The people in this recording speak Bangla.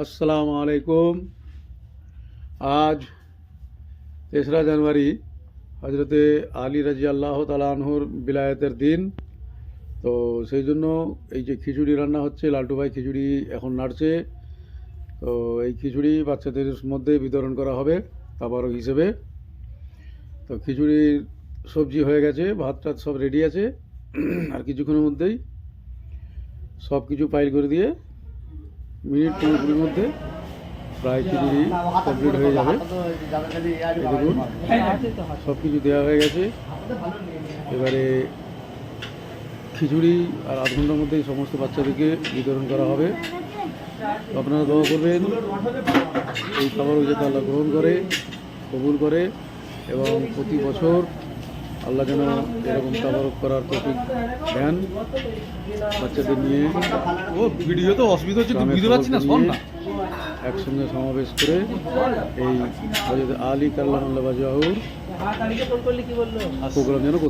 আসসালামু আলাইকুম। আজ 3রা জানুয়ারি হজরতে আলী রাজি আল্লাহ তাআলা আনহুর বিলায়াতের দিন। তো সেই জন্য এই যে খিচুড়ি রান্না হচ্ছে, লালটু ভাই খিচুড়ি এখন নাড়ছে। তো এই খিচুড়ি বাচ্চাদের মধ্যে বিতরণ করা হবে তাবারক হিসেবে। তো খিচুড়ির সবজি হয়ে গেছে, ভাত টাত সব রেডি আছে। আর কিছুক্ষণের মধ্যেই সব কিছু পাইল করে দিয়ে মিনিট 15-20 মধ্যে প্রায় খিচুড়ি কমপ্লিট হয়ে যাবে। এই দেখুন সব কিছু দেওয়া হয়ে গেছে। এবারে খিচুড়ি আর আধ ঘন্টার মধ্যেই সমস্ত বাচ্চাদেরকে বিতরণ করা হবে। তো আপনারা দোয়া করবেন এই খাবার যাতে আল্লাহ গ্রহণ করে, কবুল করে, এবং প্রতি বছর আল্লাহ যেন এরকম তাবারক করার তৌফিক দেন বাচ্চাদের নিয়ে। ও ভিডিও তো অসুবিধা হচ্ছে, তুই বুঝতে পারছিস না, শোন না। একসঙ্গে সমাবেশ করে এই হযরত আলী কাল্লামাল্লাহু ওয়াজহাহুর প্রোগ্রাম যেন